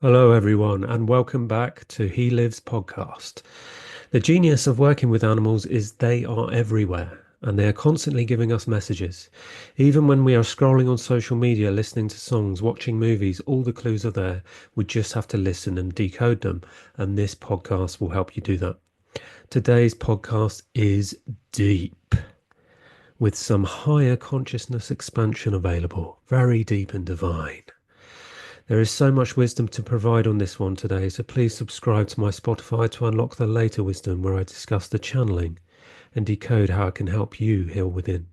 Hello, everyone, and welcome back to He Lives podcast. The genius of working with animals is they are everywhere and they are constantly giving us messages. Even when we are scrolling on social media, listening to songs, watching movies, all the clues are there. We just have to listen and decode them, and this podcast will help you do that. Today's podcast is deep with some higher consciousness expansion available, very deep and divine. There is so much wisdom to provide on this one today, so please subscribe to my Spotify to unlock the later wisdom where I discuss the channeling and decode how it can help you heal within.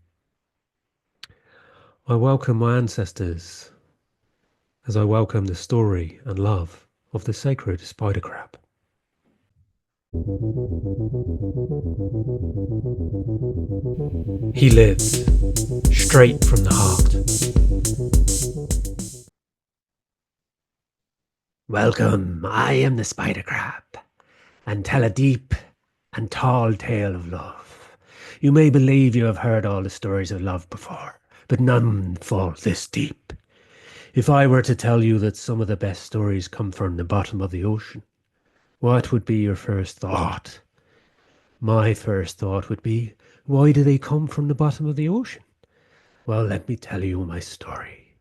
I welcome my ancestors as I welcome the story and love of the sacred spider crab. He lives straight from the heart. Welcome, I am the spider crab, and tell a deep and tall tale of love. You may believe you have heard all the stories of love before, but none fall this deep. If I were to tell you that some of the best stories come from the bottom of the ocean, what would be your first thought? My first thought would be, why do they come from the bottom of the ocean? Well, let me tell you my story,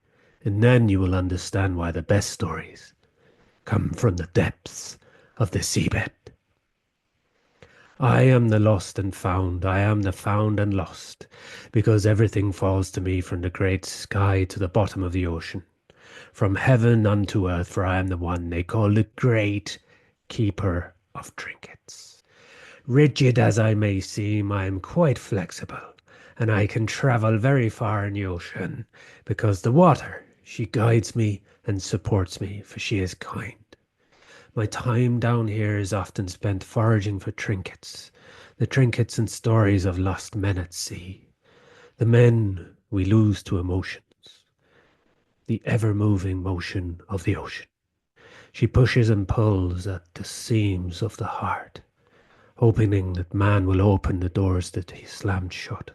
and then you will understand why the best stories come from the depths of the seabed. I am the lost and found, I am the found and lost, because everything falls to me from the great sky to the bottom of the ocean, from heaven unto earth, for I am the one they call the great keeper of trinkets. Rigid as I may seem, I am quite flexible, and I can travel very far in the ocean, because the water, she guides me and supports me, for she is kind. My time down here is often spent foraging for trinkets, the trinkets and stories of lost men at sea, the men we lose to emotions, the ever-moving motion of the ocean. She pushes and pulls at the seams of the heart, hoping that man will open the doors that he slammed shut.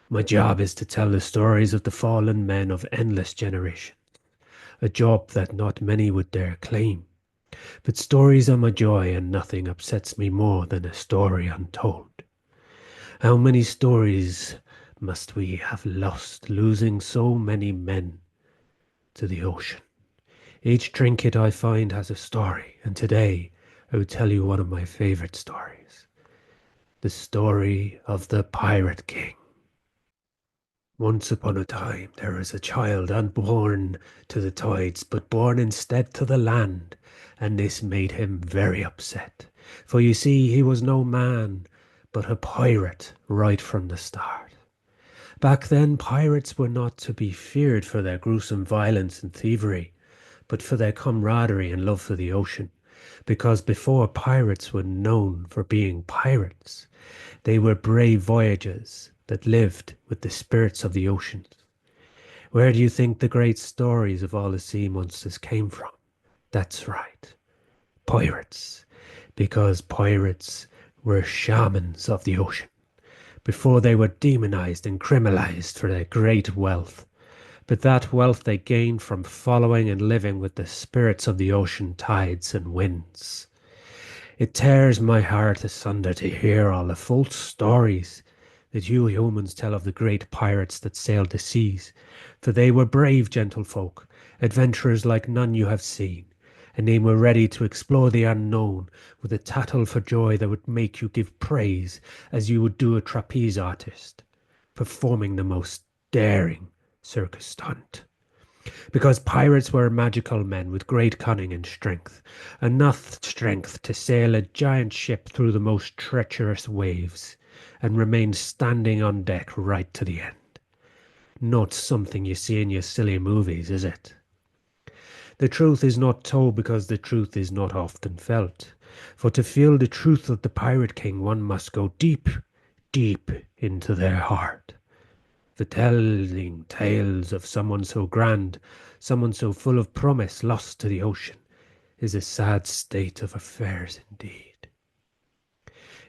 My job is to tell the stories of the fallen men of endless generations, a job that not many would dare claim. But stories are my joy, and nothing upsets me more than a story untold. How many stories must we have lost, losing so many men to the ocean? Each trinket I find has a story, and today I will tell you one of my favorite stories. The story of the Pirate King. Once upon a time there was a child unborn to the tides, but born instead to the land, and this made him very upset. For you see, he was no man, but a pirate right from the start. Back then, pirates were not to be feared for their gruesome violence and thievery, but for their camaraderie and love for the ocean. Because before pirates were known for being pirates, they were brave voyagers that lived with the spirits of the oceans. Where do you think the great stories of all the sea monsters came from? That's right, pirates. Because pirates were shamans of the ocean before they were demonized and criminalized for their great wealth. But that wealth they gained from following and living with the spirits of the ocean tides and winds. It tears my heart asunder to hear all the false stories that you humans tell of the great pirates that sailed the seas, for they were brave gentlefolk, adventurers like none you have seen, and they were ready to explore the unknown with a tattle for joy that would make you give praise as you would do a trapeze artist, performing the most daring circus stunt. Because pirates were magical men with great cunning and strength, enough strength to sail a giant ship through the most treacherous waves and remain standing on deck right to the end. Not something you see in your silly movies, is it? The truth is not told because the truth is not often felt. For to feel the truth of the Pirate King, one must go deep, deep into their heart. The telling tales of someone so grand, someone so full of promise, lost to the ocean, is a sad state of affairs indeed.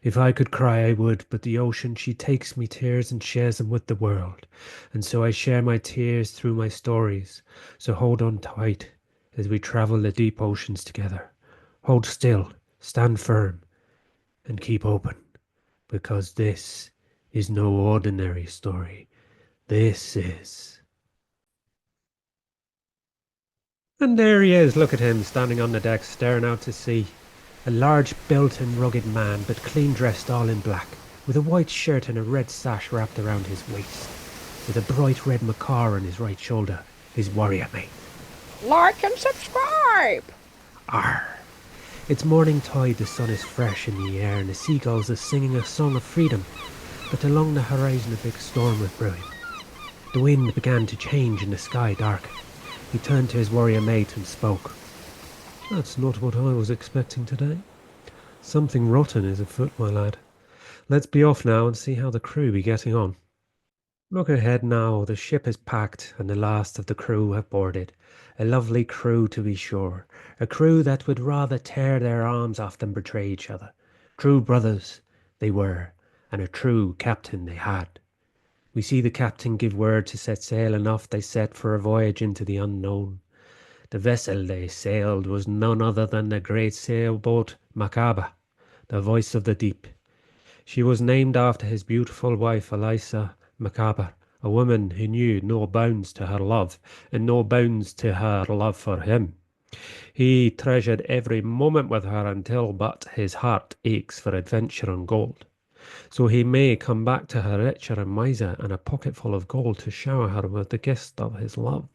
If I could cry, I would, but the ocean, she takes me tears and shares them with the world, and so I share my tears through my stories. So hold on tight as we travel the deep oceans together. Hold still, stand firm, and keep open, because this is no ordinary story. This is... And there he is, look at him, standing on the deck, staring out to sea. A large, built and rugged man, but clean dressed all in black, with a white shirt and a red sash wrapped around his waist, with a bright red macaw on his right shoulder, his warrior mate. Like and subscribe! Arr! It's morning tide, the sun is fresh in the air, and the seagulls are singing a song of freedom, but along the horizon a big storm was brewing. The wind began to change and the sky darkened. He turned to his warrior mate and spoke. That's not what I was expecting today. Something rotten is afoot, my lad. Let's be off now and see how the crew be getting on. Look ahead now, the ship is packed and the last of the crew have boarded. A lovely crew to be sure, a crew that would rather tear their arms off than betray each other. True brothers they were, and a true captain they had. We see the captain give word to set sail, and off they set for a voyage into the unknown. The vessel they sailed was none other than the great sailboat Macabre, the voice of the deep. She was named after his beautiful wife Alistair McLean, a woman who knew no bounds to her love, and no bounds to her love for him. He treasured every moment with her until but his heart aches for adventure and gold. So he may come back to her richer and wiser, and a pocketful of gold to shower her with the gift of his love.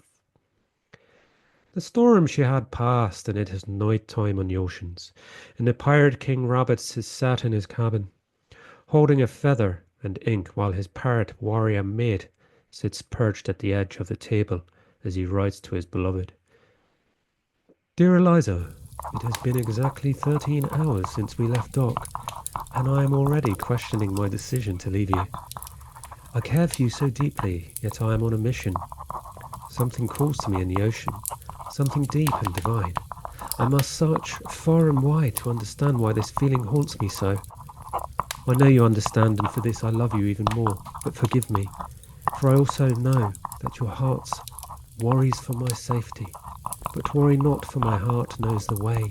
The storm she had passed, and it is night time on the oceans, and the pirate King Roberts is sat in his cabin, holding a feather and ink, while his pirate warrior mate sits perched at the edge of the table as he writes to his beloved. Dear Eliza, it has been exactly 13 hours since we left dock, and I am already questioning my decision to leave you. I care for you so deeply, yet I am on a mission. Something calls to me in the ocean, something deep and divine. I must search far and wide to understand why this feeling haunts me so. I know you understand, and for this I love you even more, but forgive me, for I also know that your heart worries for my safety, but worry not, for my heart knows the way.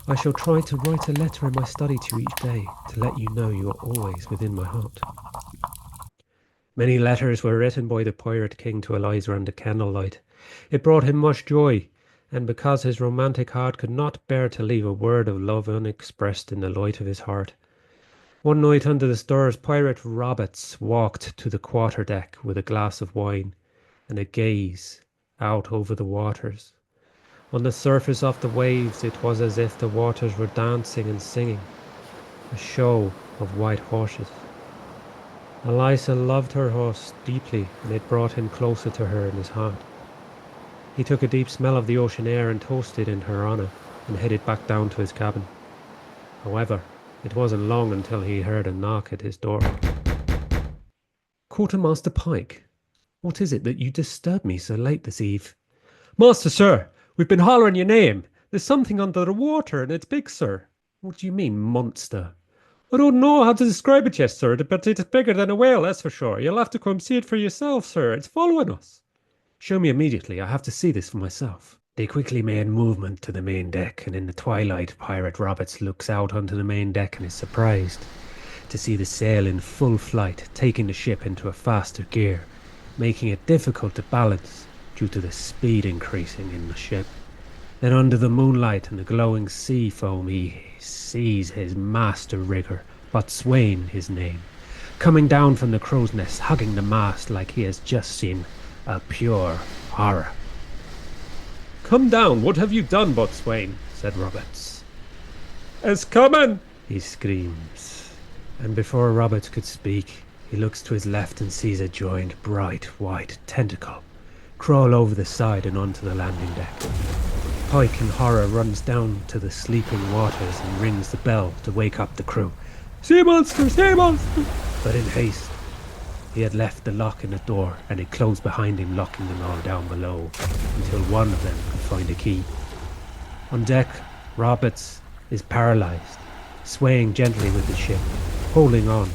I shall try to write a letter in my study to you each day, to let you know you are always within my heart. Many letters were written by the pirate king to Eliza under candlelight. It brought him much joy, and because his romantic heart could not bear to leave a word of love unexpressed in the light of his heart. One night under the stars, Pirate Roberts walked to the quarterdeck with a glass of wine and a gaze out over the waters. On the surface of the waves it was as if the waters were dancing and singing, a show of white horses. Eliza loved her horse deeply, and it brought him closer to her in his heart. He took a deep smell of the ocean air and toasted in her honour, and headed back down to his cabin. However, it wasn't long until he heard a knock at his door. Quartermaster Pike, what is it that you disturb me so late this eve? Master, sir, we've been hollering your name. There's something under the water, and it's big, sir. What do you mean, monster? I don't know how to describe it yet, sir, but it's bigger than a whale, that's for sure. You'll have to come see it for yourself, sir. It's following us. Show me immediately. I have to see this for myself. They quickly made movement to the main deck, and in the twilight, Pirate Roberts looks out onto the main deck and is surprised to see the sail in full flight, taking the ship into a faster gear, making it difficult to balance due to the speed increasing in the ship. Then under the moonlight and the glowing sea foam, he sees his master rigger, Botswain his name, coming down from the crow's nest, hugging the mast like he has just seen a pure horror. Come down, what have you done, Botswain? Said Roberts. It's coming, he screams. And before Roberts could speak, he looks to his left and sees a giant, bright, white tentacle crawl over the side and onto the landing deck. Pike in horror runs down to the sleeping waters and rings the bell to wake up the crew. Sea monster! Sea monster! But in haste, he had left the lock in the door, and it closed behind him, locking them all down below, until one of them could find a key. On deck, Roberts is paralysed, swaying gently with the ship, holding on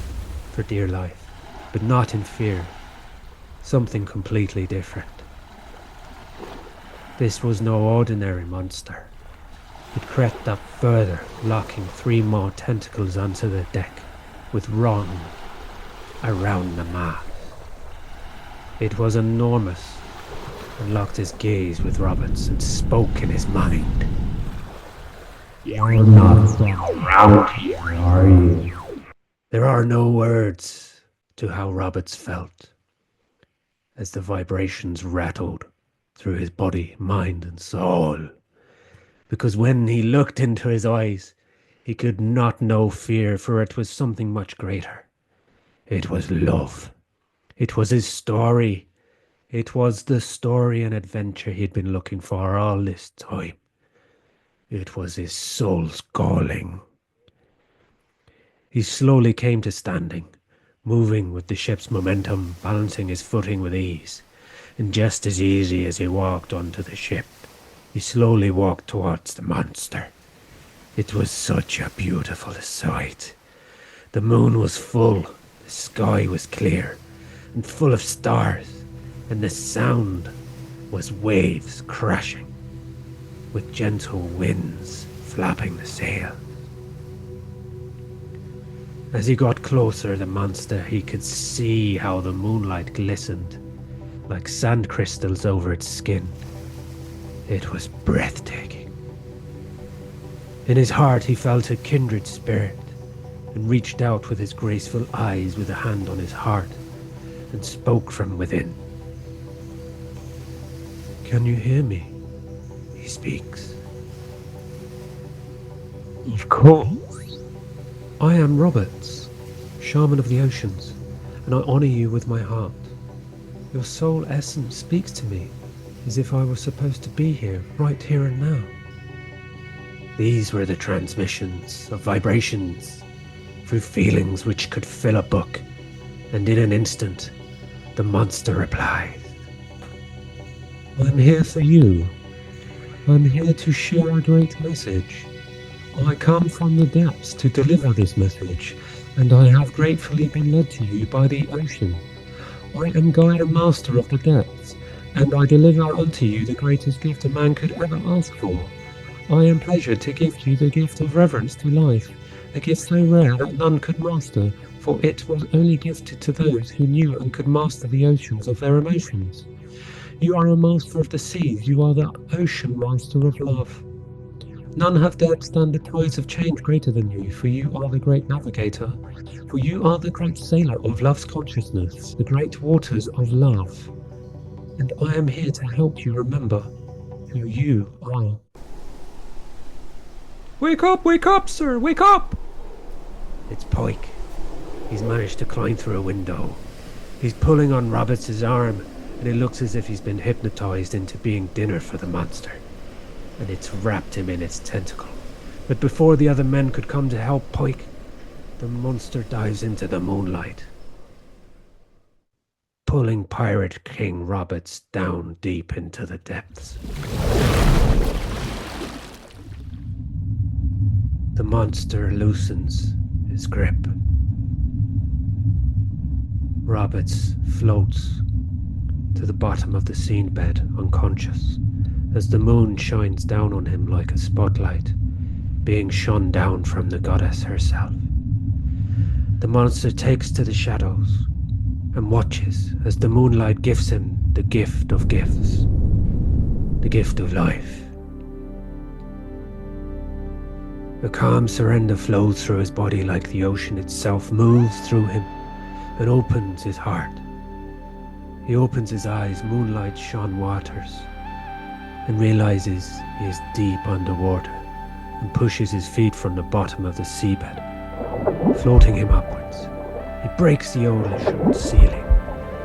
for dear life, but not in fear. Something completely different. This was no ordinary monster. It crept up further, locking 3 more tentacles onto the deck, with Ron around the mast. It was enormous, and locked his gaze with Roberts and spoke in his mind. "You're not from around here, are you?" There are no words to how Roberts felt as the vibrations rattled through his body, mind, and soul. Because when he looked into his eyes, he could not know fear, for it was something much greater. It was love. It was his story. It was the story and adventure he'd been looking for all this time. It was his soul's calling. He slowly came to standing, moving with the ship's momentum, balancing his footing with ease. And just as easy as he walked onto the ship, he slowly walked towards the monster. It was such a beautiful sight. The moon was full, the sky was clear and full of stars, and the sound was waves crashing, with gentle winds flapping the sail. As he got closer, the monster, he could see how the moonlight glistened like sand crystals over its skin. It was breathtaking. In his heart, he felt a kindred spirit and reached out with his graceful eyes with a hand on his heart and spoke from within. "Can you hear me?" he speaks. "Of course." "I am Roberts, shaman of the oceans, and I honor you with my heart. Your soul essence speaks to me as if I were supposed to be here, right here and now." These were the transmissions of vibrations through feelings which could fill a book, and in an instant, the monster replied. "I'm here for you. I'm here to share a great message. I come from the depths to deliver this message, and I have gratefully been led to you by the ocean. I am guide and master of the depths, and I deliver unto you the greatest gift a man could ever ask for. I am pleasured to give you the gift of reverence to life, a gift so rare that none could master, for it was only gifted to those who knew and could master the oceans of their emotions. You are a master of the seas, you are the ocean master of love. None have dared stand the tides of change greater than you, for you are the great navigator, for you are the great sailor of love's consciousness, the great waters of love. And I am here to help you remember who you are." Wake up, sir, wake up! It's Pike. He's managed to climb through a window. He's pulling on Roberts' arm, and it looks as if he's been hypnotized into being dinner for the monster. And it's wrapped him in its tentacle. But before the other men could come to help Pike, the monster dives into the moonlight, pulling Pirate King Roberts down deep into the depths. The monster loosens his grip. Roberts floats to the bottom of the scene bed, unconscious, as the moon shines down on him like a spotlight, being shone down from the goddess herself. The monster takes to the shadows and watches as the moonlight gives him the gift of gifts, the gift of life. A calm surrender flows through his body like the ocean itself moves through him and opens his heart. He opens his eyes, moonlight shone waters, and realizes he is deep underwater and pushes his feet from the bottom of the seabed, floating him upwards. He breaks the ocean ceiling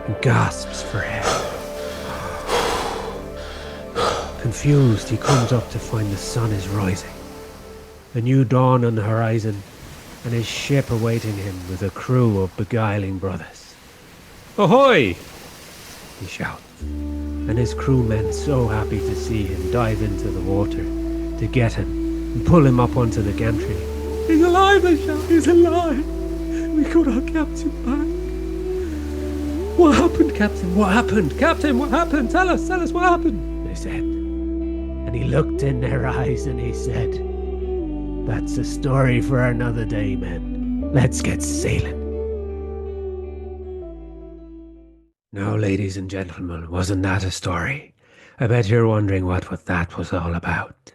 and gasps for air. Confused, he comes up to find the sun is rising. A new dawn on the horizon, and his ship awaiting him with a crew of beguiling brothers. "Ahoy!" he shouts, and his crewmen, so happy to see him, dive into the water to get him and pull him up onto the gantry. "He's alive!" they shout. "He's alive! We got our captain back!" "What happened, Captain? What happened? Captain, what happened? Tell us what happened!" they said. And he looked in their eyes and he said, "That's a story for another day, men. Let's get sailing." Now, ladies and gentlemen, wasn't that a story? I bet you're wondering what that was all about.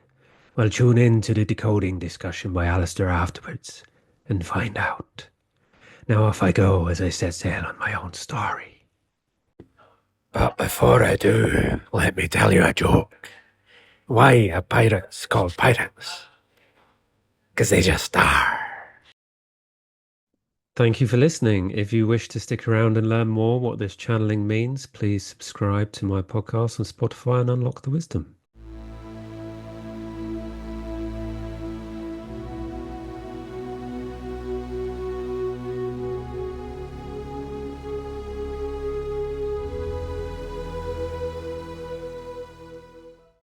Well, tune in to the decoding discussion by Alistair afterwards and find out. Now off I go as I set sail on my own story. But before I do, let me tell you a joke. Why are pirates called pirates? 'Cause they just are. Thank you for listening. If you wish to stick around and learn more what this channeling means, please subscribe to my podcast on Spotify and unlock the wisdom.